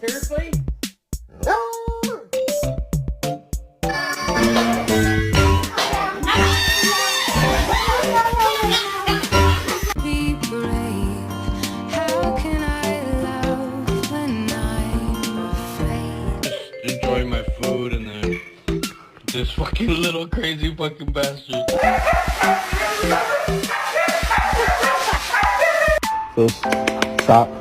Seriously? Be brave. How can I love when I'm afraid? Just enjoying my food and then this fucking little crazy fucking bastard. Stop.